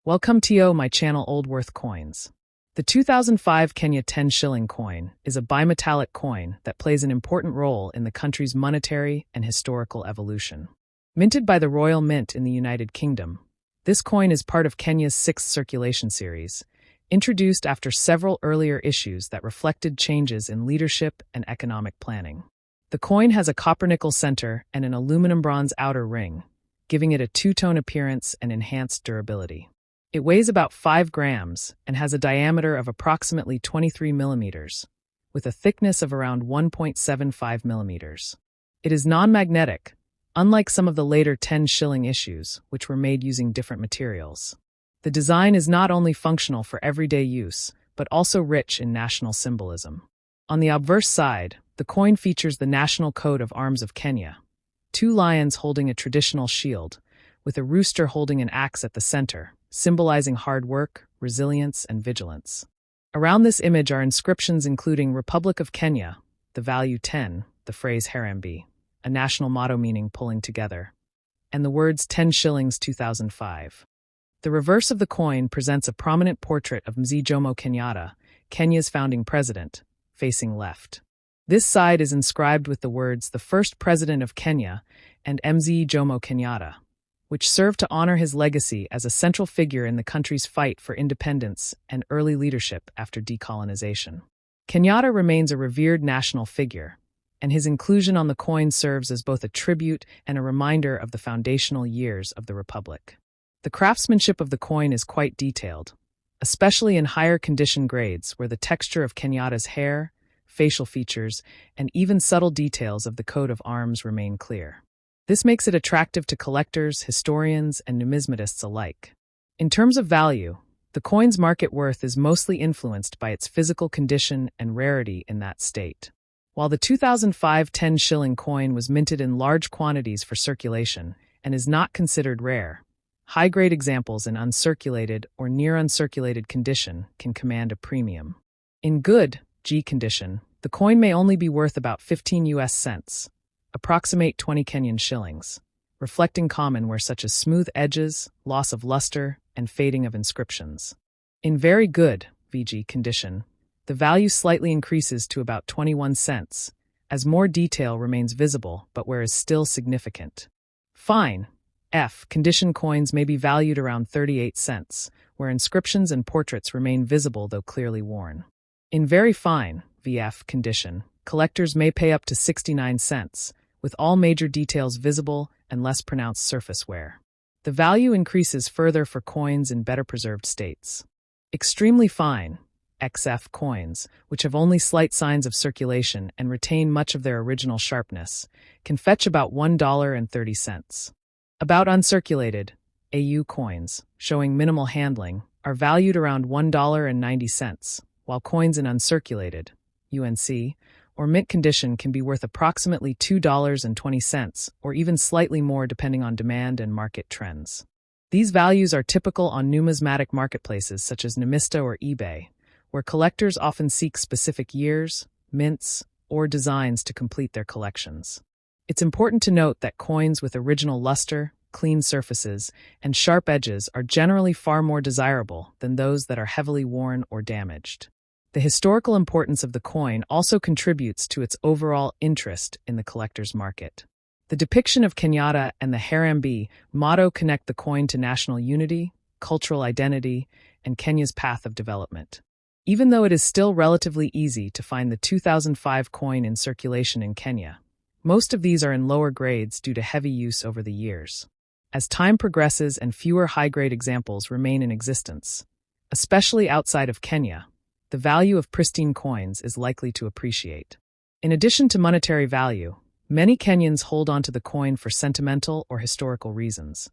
Welcome to my channel Old Worth Coins. The 2005 Kenya 10 shilling coin is a bimetallic coin that plays an important role in the country's monetary and historical evolution. Minted by the Royal Mint in the United Kingdom, this coin is part of Kenya's sixth circulation series, introduced after several earlier issues that reflected changes in leadership and economic planning. The coin has a copper-nickel center and an aluminum-bronze outer ring, giving it a two-tone appearance and enhanced durability. It weighs about 5 grams and has a diameter of approximately 23 millimeters, with a thickness of around 1.75 millimeters. It is non-magnetic, unlike some of the later 10 shilling issues, which were made using different materials. The design is not only functional for everyday use, but also rich in national symbolism. On the obverse side, the coin features the national coat of arms of Kenya, 2 lions holding a traditional shield, with a rooster holding an axe at the center, symbolizing hard work, resilience, and vigilance. Around this image are inscriptions including Republic of Kenya, the value 10, the phrase Harambee, a national motto meaning pulling together, and the words 10 shillings 2005. The reverse of the coin presents a prominent portrait of Mzee Jomo Kenyatta, Kenya's founding president, facing left. This side is inscribed with the words the first president of Kenya and Mzee Jomo Kenyatta, which served to honor his legacy as a central figure in the country's fight for independence and early leadership after decolonization. Kenyatta remains a revered national figure, and his inclusion on the coin serves as both a tribute and a reminder of the foundational years of the Republic. The craftsmanship of the coin is quite detailed, especially in higher condition grades where the texture of Kenyatta's hair, facial features, and even subtle details of the coat of arms remain clear. This makes it attractive to collectors, historians, and numismatists alike. In terms of value, the coin's market worth is mostly influenced by its physical condition and rarity in that state. While the 2005 10 shilling coin was minted in large quantities for circulation and is not considered rare, high-grade examples in uncirculated or near-uncirculated condition can command a premium. In good G condition, the coin may only be worth about 15 US cents, approximate 20 Kenyan shillings, reflecting common wear such as smooth edges, loss of luster, and fading of inscriptions. In very good VG condition, the value slightly increases to about 21 cents, as more detail remains visible but where is still significant. Fine F condition coins may be valued around 38 cents, where inscriptions and portraits remain visible though clearly worn. In very fine VF condition, collectors may pay up to 69 cents, with all major details visible and less pronounced surface wear. The value increases further for coins in better preserved states. Extremely fine XF coins, which have only slight signs of circulation and retain much of their original sharpness, can fetch about $1.30. About uncirculated AU coins, showing minimal handling, are valued around $1.90, while coins in uncirculated UNC or mint condition can be worth approximately $2.20 or even slightly more depending on demand and market trends. These values are typical on numismatic marketplaces such as Numista or eBay, where collectors often seek specific years, mints, or designs to complete their collections. It's important to note that coins with original luster, clean surfaces, and sharp edges are generally far more desirable than those that are heavily worn or damaged. The historical importance of the coin also contributes to its overall interest in the collector's market. The depiction of Kenyatta and the Harambee motto connect the coin to national unity, cultural identity, and Kenya's path of development. Even though it is still relatively easy to find the 2005 coin in circulation in Kenya, most of these are in lower grades due to heavy use over the years. As time progresses and fewer high-grade examples remain in existence, especially outside of Kenya, the value of pristine coins is likely to appreciate. In addition to monetary value, many Kenyans hold onto the coin for sentimental or historical reasons,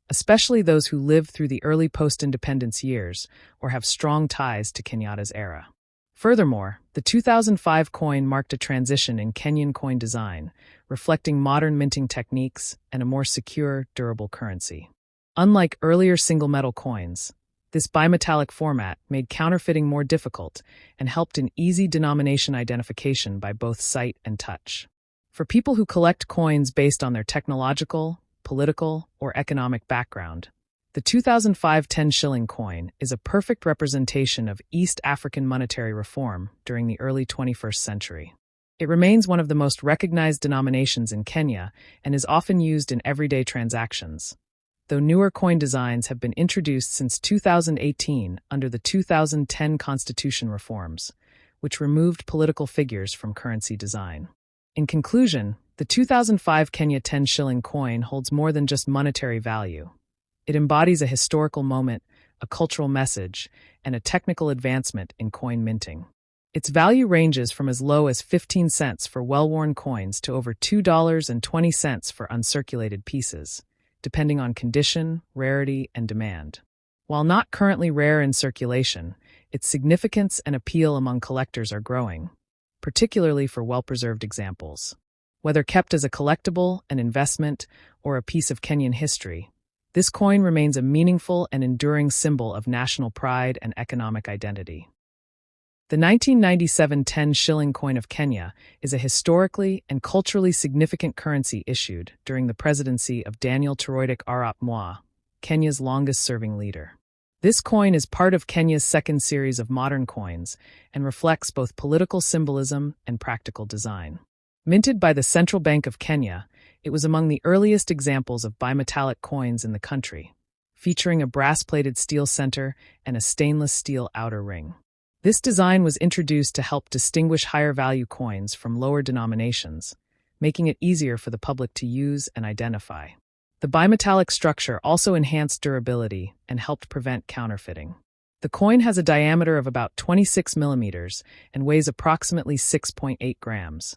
especially those who lived through the early post-independence years or have strong ties to Kenyatta's era. Furthermore, the 2005 coin marked a transition in Kenyan coin design, reflecting modern minting techniques and a more secure, durable currency. Unlike earlier single-metal coins, this bimetallic format made counterfeiting more difficult and helped in easy denomination identification by both sight and touch. For people who collect coins based on their technological, political, or economic background, The 2005 10 shilling coin is a perfect representation of East African monetary reform during the early 21st century. It remains one of the most recognized denominations in Kenya and is often used in everyday transactions, though newer coin designs have been introduced since 2018 under the 2010 constitution reforms, which removed political figures from currency design. In conclusion, the 2005 Kenya 10 shilling coin holds more than just monetary value. It embodies a historical moment, a cultural message, and a technical advancement in coin minting. Its value ranges from as low as 15 cents for well-worn coins to over $2.20 for uncirculated pieces, depending on condition, rarity, and demand. While not currently rare in circulation, its significance and appeal among collectors are growing, particularly for well-preserved examples. Whether kept as a collectible, an investment, or a piece of Kenyan history, this coin remains a meaningful and enduring symbol of national pride and economic identity. The 1997 10 shilling coin of Kenya is a historically and culturally significant currency issued during the presidency of Daniel Toroitich arap Moi, Kenya's longest-serving leader. This coin is part of Kenya's second series of modern coins and reflects both political symbolism and practical design. Minted by the Central Bank of Kenya, it was among the earliest examples of bimetallic coins in the country, featuring a brass-plated steel center and a stainless steel outer ring. This design was introduced to help distinguish higher-value coins from lower denominations, making it easier for the public to use and identify. The bimetallic structure also enhanced durability and helped prevent counterfeiting. The coin has a diameter of about 26 millimeters and weighs approximately 6.8 grams,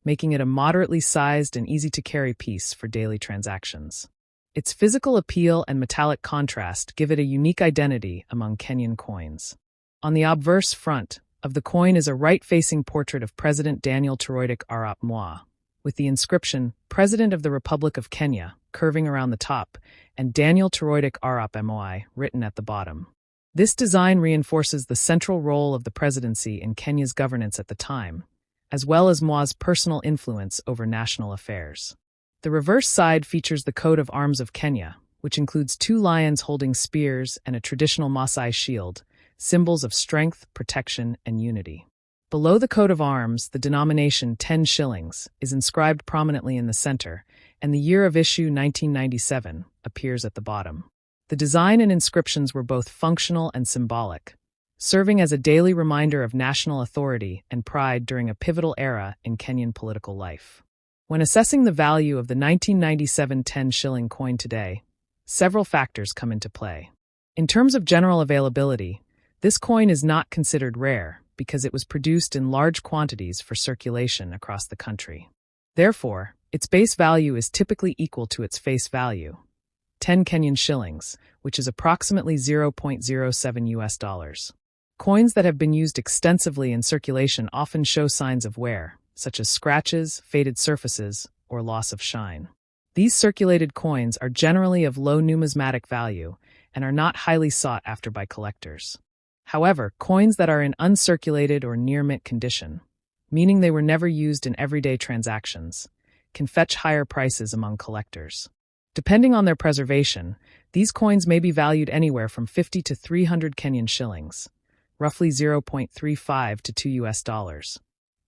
making it a moderately sized and easy-to-carry piece for daily transactions. Its physical appeal and metallic contrast give it a unique identity among Kenyan coins. On the obverse front of the coin is a right-facing portrait of President Daniel Toroitich arap Moi, with the inscription President of the Republic of Kenya curving around the top and Daniel Toroitich arap Moi written at the bottom. This design reinforces the central role of the presidency in Kenya's governance at the time, as well as Moi's personal influence over national affairs. The reverse side features the coat of arms of Kenya, which includes two lions holding spears and a traditional Maasai shield, symbols of strength, protection, and unity. Below the coat of arms, the denomination 10 shillings is inscribed prominently in the center, and the year of issue 1997 appears at the bottom. The design and inscriptions were both functional and symbolic, serving as a daily reminder of national authority and pride during a pivotal era in Kenyan political life. When assessing the value of the 1997 10 shilling coin today, several factors come into play. In terms of general availability, this coin is not considered rare because it was produced in large quantities for circulation across the country. Therefore, its base value is typically equal to its face value, 10 Kenyan shillings, which is approximately $0.07 US. Coins that have been used extensively in circulation often show signs of wear, such as scratches, faded surfaces, or loss of shine. These circulated coins are generally of low numismatic value and are not highly sought after by collectors. However, coins that are in uncirculated or near-mint condition, meaning they were never used in everyday transactions, can fetch higher prices among collectors. Depending on their preservation, these coins may be valued anywhere from 50 to 300 Kenyan shillings, roughly $0.35 to $2 US,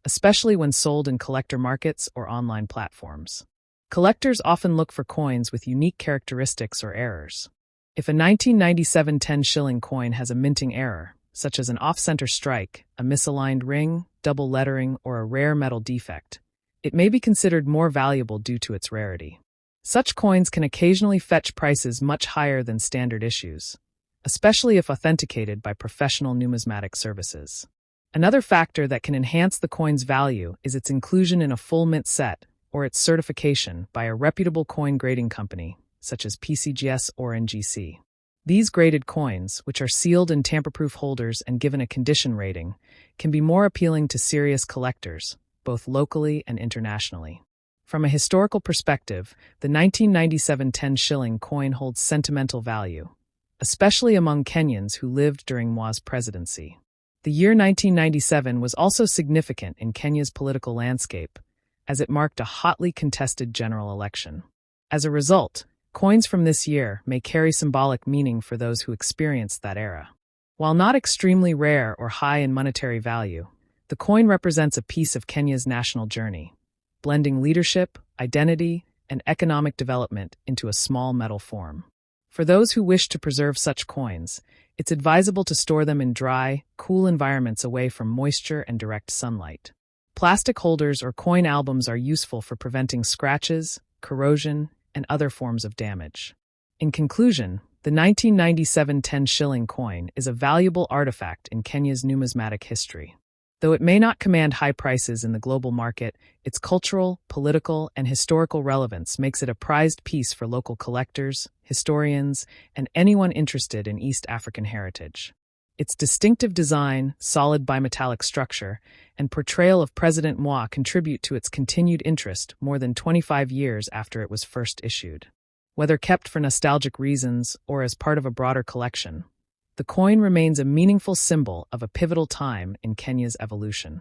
especially when sold in collector markets or online platforms. Collectors often look for coins with unique characteristics or errors. If a 1997 10 shilling coin has a minting error, such as an off-center strike, a misaligned ring, double lettering, or a rare metal defect, it may be considered more valuable due to its rarity. Such coins can occasionally fetch prices much higher than standard issues, especially if authenticated by professional numismatic services. Another factor that can enhance the coin's value is its inclusion in a full mint set or its certification by a reputable coin grading company, such as PCGS or NGC. These graded coins, which are sealed in tamper-proof holders and given a condition rating, can be more appealing to serious collectors, both locally and internationally. From a historical perspective, the 1997 10 shilling coin holds sentimental value, especially among Kenyans who lived during Moi's presidency. The year 1997 was also significant in Kenya's political landscape, as it marked a hotly contested general election. As a result, Coins from this year may carry symbolic meaning for those who experienced that era. While not extremely rare or high in monetary value, the coin represents a piece of Kenya's national journey, blending leadership, identity, and economic development into a small metal form. For those who wish to preserve such coins, it's advisable to store them in dry, cool environments away from moisture and direct sunlight. Plastic holders or coin albums are useful for preventing scratches, corrosion, and other forms of damage. In conclusion, the 1997 10 shilling coin is a valuable artifact in Kenya's numismatic history. Though it may not command high prices in the global market, its cultural, political, and historical relevance makes it a prized piece for local collectors, historians, and anyone interested in East African heritage. Its distinctive design, solid bimetallic structure, and portrayal of President Moi contribute to its continued interest more than 25 years after it was first issued. Whether kept for nostalgic reasons or as part of a broader collection, the coin remains a meaningful symbol of a pivotal time in Kenya's evolution.